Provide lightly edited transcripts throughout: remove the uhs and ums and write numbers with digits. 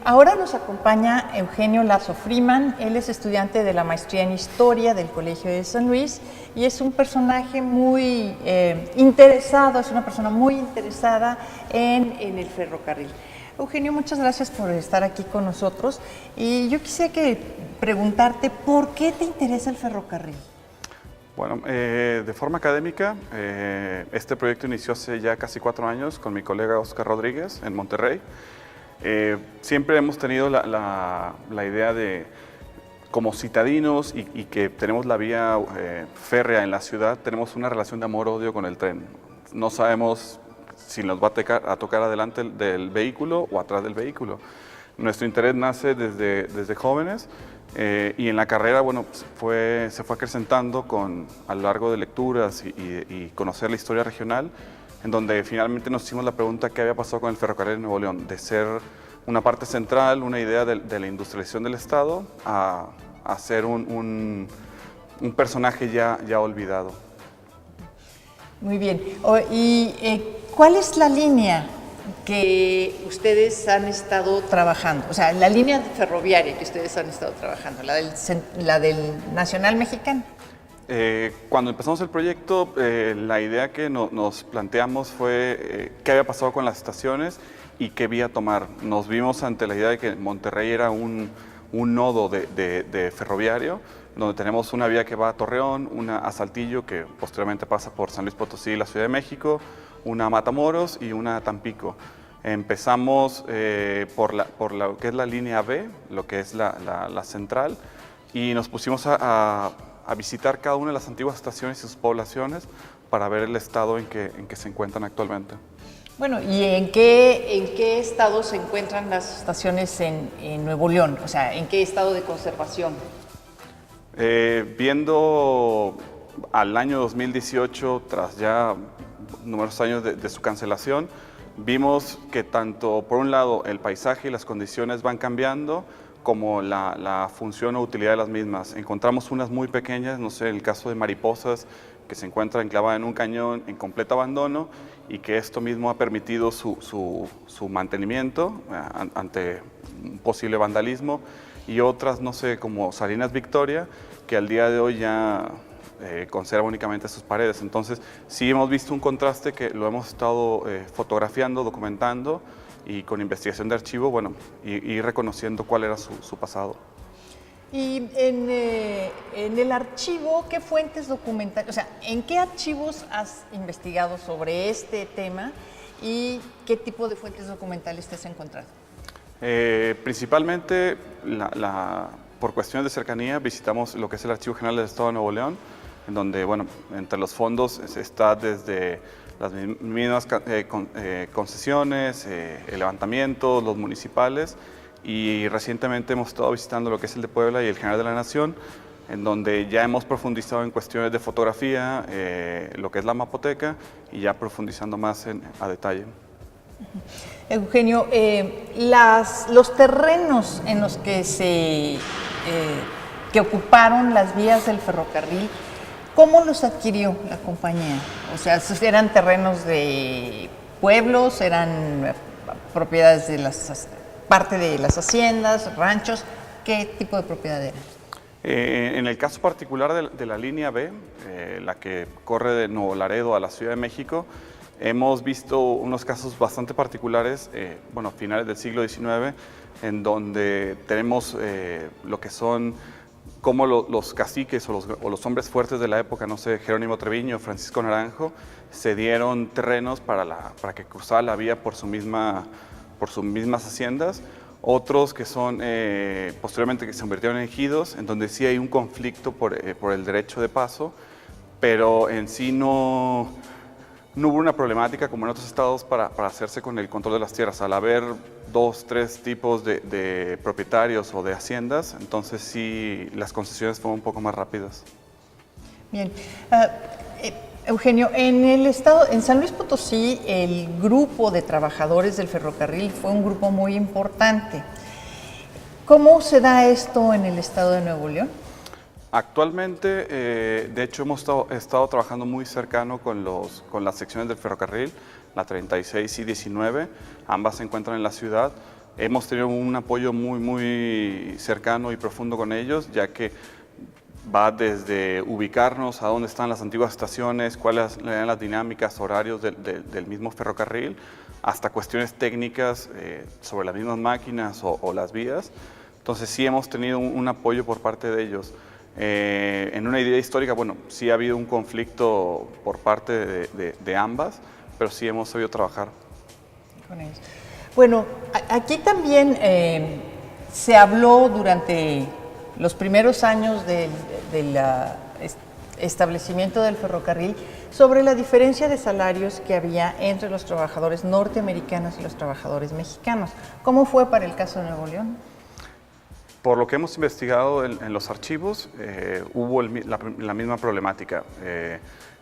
ahora nos acompaña Eugenio Lazo Freeman. Él es estudiante de la maestría en Historia del Colegio de San Luis y es un personaje muy interesado, es una persona muy interesada en el ferrocarril. Eugenio, muchas gracias por estar aquí con nosotros y yo quisiera preguntarte, ¿por qué te interesa el ferrocarril? Bueno, de forma académica, este proyecto inició hace ya casi 4 años con mi colega Oscar Rodríguez en Monterrey. Siempre hemos tenido la idea de, como citadinos y que tenemos la vía férrea en la ciudad, tenemos una relación de amor-odio con el tren. No sabemos si nos va a tocar adelante del vehículo o atrás del vehículo. Nuestro interés nace desde jóvenes. Y en la carrera, bueno, se fue acrecentando a lo largo de lecturas y conocer la historia regional, en donde finalmente nos hicimos la pregunta qué había pasado con el ferrocarril de Nuevo León, de ser una parte central, una idea de la industrialización del Estado, a ser un personaje ya olvidado. Muy bien. ¿Cuál es la línea que ustedes han estado trabajando? O sea, la línea ferroviaria que ustedes han estado trabajando, la del Nacional Mexicano. Cuando empezamos el proyecto, la idea que nos planteamos fue qué había pasado con las estaciones y qué vía tomar. Nos vimos ante la idea de que Monterrey era un nodo de ferroviario, donde tenemos una vía que va a Torreón, una a Saltillo, que posteriormente pasa por San Luis Potosí y la Ciudad de México, una a Matamoros y una a Tampico. Empezamos por lo que es la línea B, lo que es la central, y nos pusimos a visitar cada una de las antiguas estaciones y sus poblaciones para ver el estado en que se encuentran actualmente. Bueno, ¿y en qué estado se encuentran las estaciones en Nuevo León? O sea, ¿en qué estado de conservación? Viendo al año 2018, tras ya numerosos años de su cancelación, vimos que tanto, por un lado, el paisaje y las condiciones van cambiando, como la función o utilidad de las mismas. Encontramos unas muy pequeñas, no sé, el caso de Mariposas, que se encuentra enclavada en un cañón en completo abandono y que esto mismo ha permitido su mantenimiento ante un posible vandalismo, y otras, no sé, como Salinas Victoria, que al día de hoy ya conserva únicamente sus paredes. Entonces, sí hemos visto un contraste que lo hemos estado fotografiando, documentando, y con investigación de archivo, bueno, y reconociendo cuál era su pasado. Y en el archivo, ¿qué fuentes documentales, o sea, en qué archivos has investigado sobre este tema y qué tipo de fuentes documentales te has encontrado? Principalmente, por cuestiones de cercanía, visitamos lo que es el Archivo General del Estado de Nuevo León, en donde, bueno, entre los fondos está desde las mismas concesiones, el levantamiento, los municipales, y recientemente hemos estado visitando lo que es el de Puebla y el General de la Nación, en donde ya hemos profundizado en cuestiones de fotografía, lo que es la mapoteca, y ya profundizando más a detalle. Eugenio, los terrenos en los que que ocuparon las vías del ferrocarril, ¿cómo los adquirió la compañía? O sea, ¿eran terrenos de pueblos, eran propiedades de parte de las haciendas, ranchos? ¿Qué tipo de propiedad era? En el caso particular de la línea B, la que corre de Nuevo Laredo a la Ciudad de México, hemos visto unos casos bastante particulares, bueno, finales del siglo XIX, en donde tenemos lo que son como los caciques o los hombres fuertes de la época, no sé, Jerónimo Treviño, Francisco Naranjo, cedieron terrenos para que cruzara la vía por sus mismas haciendas. Otros que son posteriormente que se convirtieron en ejidos, en donde sí hay un conflicto por el derecho de paso, pero en sí no hubo una problemática como en otros estados para hacerse con el control de las tierras. Al haber 2, 3 tipos de propietarios o de haciendas, entonces sí las concesiones fueron un poco más rápidas. Bien. Eugenio, en San Luis Potosí, el grupo de trabajadores del ferrocarril fue un grupo muy importante. ¿Cómo se da esto en el estado de Nuevo León? Actualmente, de hecho, hemos estado trabajando muy cercano con las secciones del ferrocarril, la 36 y 19, ambas se encuentran en la ciudad, hemos tenido un apoyo muy cercano y profundo con ellos, ya que va desde ubicarnos a dónde están las antiguas estaciones, cuáles eran las dinámicas, horarios del mismo ferrocarril, hasta cuestiones técnicas sobre las mismas máquinas o las vías. Entonces sí hemos tenido un apoyo por parte de ellos. En una idea histórica, bueno, sí ha habido un conflicto por parte de ambas, pero sí hemos sabido trabajar con ellos. Bueno, aquí también se habló durante los primeros años del establecimiento del ferrocarril sobre la diferencia de salarios que había entre los trabajadores norteamericanos y los trabajadores mexicanos. ¿Cómo fue para el caso de Nuevo León? Por lo que hemos investigado en los archivos, hubo la misma problemática.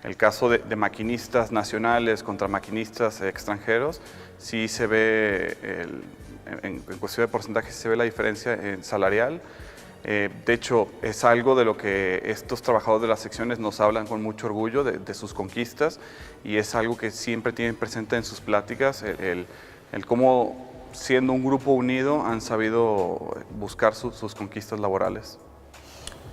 El caso de maquinistas nacionales contra maquinistas extranjeros, sí se ve, en cuestión de porcentaje, se ve la diferencia salarial. De hecho, es algo de lo que estos trabajadores de las secciones nos hablan con mucho orgullo de sus conquistas, y es algo que siempre tienen presente en sus pláticas, el cómo, siendo un grupo unido, han sabido buscar sus conquistas laborales.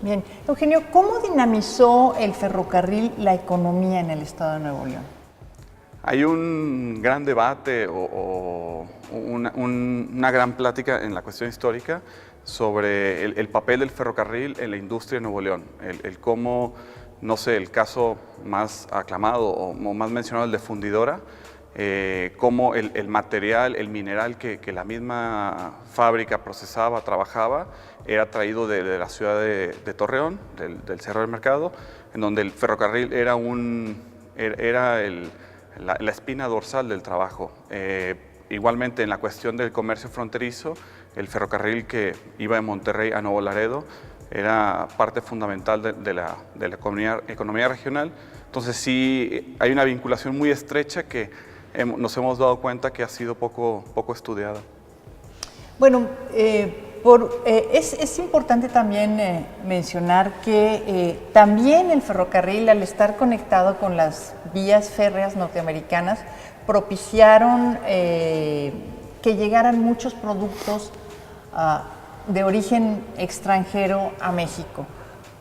Bien. Eugenio, ¿cómo dinamizó el ferrocarril la economía en el estado de Nuevo León? Hay un gran debate o una gran plática en la cuestión histórica sobre el papel del ferrocarril en la industria de Nuevo León, el cómo, no sé, el caso más aclamado o más mencionado, el de Fundidora, cómo el material, el mineral que la misma fábrica procesaba, trabajaba, era traído de la ciudad de Torreón, del Cerro del Mercado, en donde el ferrocarril era la espina dorsal del trabajo. Igualmente, en la cuestión del comercio fronterizo, el ferrocarril que iba de Monterrey a Nuevo Laredo era parte fundamental de la economía regional. Entonces sí, hay una vinculación muy estrecha que nos hemos dado cuenta que ha sido poco estudiada. Bueno, es importante también mencionar que también el ferrocarril, al estar conectado con las vías férreas norteamericanas, propiciaron que llegaran muchos productos de origen extranjero a México.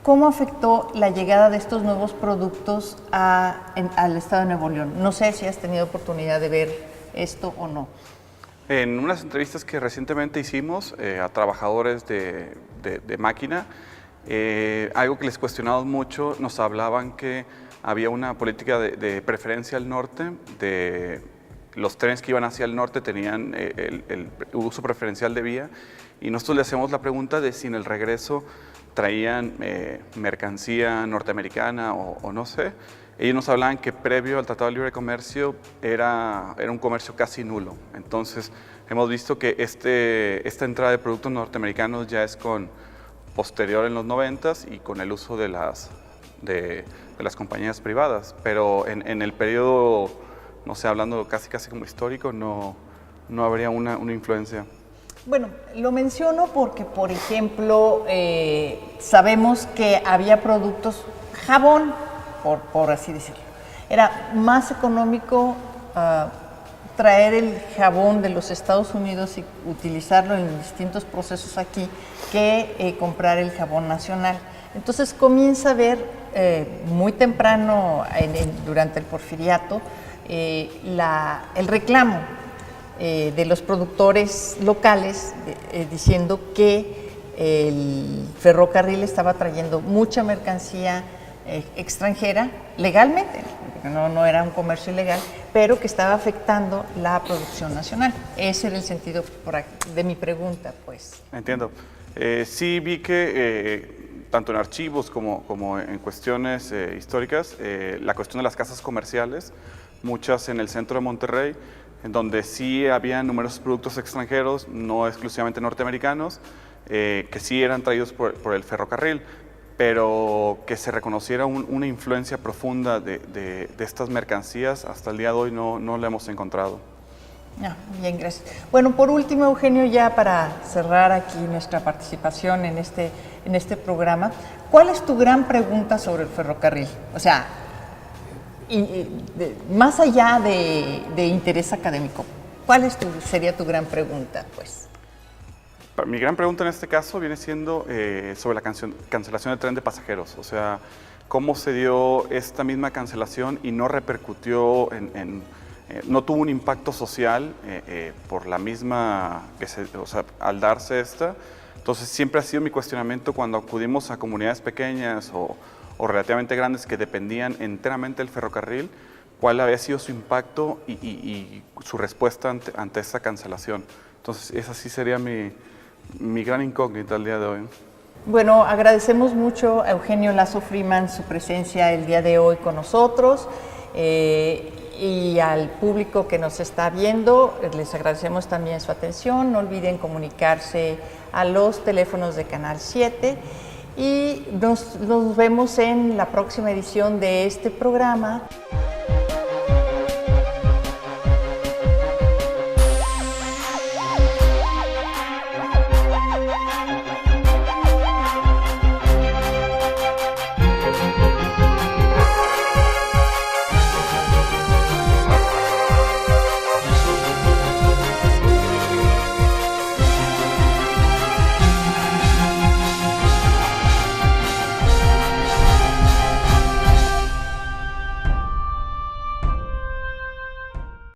¿Cómo afectó la llegada de estos nuevos productos al estado de Nuevo León? No sé si has tenido oportunidad de ver esto o no. En unas entrevistas que recientemente hicimos a trabajadores de máquina, algo que les cuestionamos mucho, nos hablaban que había una política de preferencia al norte, de los trenes que iban hacia el norte tenían el uso preferencial de vía, y nosotros le hacemos la pregunta de si en el regreso traían mercancía norteamericana o no sé. Ellos nos hablaban que previo al Tratado de Libre Comercio era un comercio casi nulo. Entonces hemos visto que esta entrada de productos norteamericanos ya es posterior en los 90s y con el uso de las compañías privadas. Pero en el periodo, no sé, hablando casi como histórico, no habría una influencia. Bueno, lo menciono porque, por ejemplo, sabemos que había productos, jabón, por así decirlo. Era más económico traer el jabón de los Estados Unidos y utilizarlo en distintos procesos aquí que comprar el jabón nacional. Entonces comienza a haber muy temprano durante el Porfiriato el reclamo de los productores locales diciendo que el ferrocarril estaba trayendo mucha mercancía extranjera legalmente, no era un comercio ilegal, pero que estaba afectando la producción nacional. Ese era el sentido de mi pregunta, pues. Entiendo. Sí vi que tanto en archivos como en cuestiones históricas, la cuestión de las casas comerciales, muchas en el centro de Monterrey, en donde sí había numerosos productos extranjeros, no exclusivamente norteamericanos, que sí eran traídos por el ferrocarril, pero que se reconociera una influencia profunda de estas mercancías, hasta el día de hoy no la hemos encontrado. Bien, gracias. Bueno, por último, Eugenio, ya para cerrar aquí nuestra participación en este programa, ¿cuál es tu gran pregunta sobre el ferrocarril? O sea, más allá de interés académico, ¿Cuál sería tu gran pregunta, pues? Mi gran pregunta en este caso viene siendo sobre la cancelación del tren de pasajeros. O sea, ¿cómo se dio esta misma cancelación y no repercutió no tuvo un impacto social por la misma, o sea, al darse esta? Entonces siempre ha sido mi cuestionamiento cuando acudimos a comunidades pequeñas o relativamente grandes que dependían enteramente del ferrocarril, cuál había sido su impacto y su respuesta ante esta cancelación. Entonces esa sí sería mi gran incógnita el día de hoy. Bueno, agradecemos mucho a Eugenio Lazo Freeman su presencia el día de hoy con nosotros y al público que nos está viendo, les agradecemos también su atención. No olviden comunicarse a los teléfonos de Canal 7 y nos vemos en la próxima edición de este programa.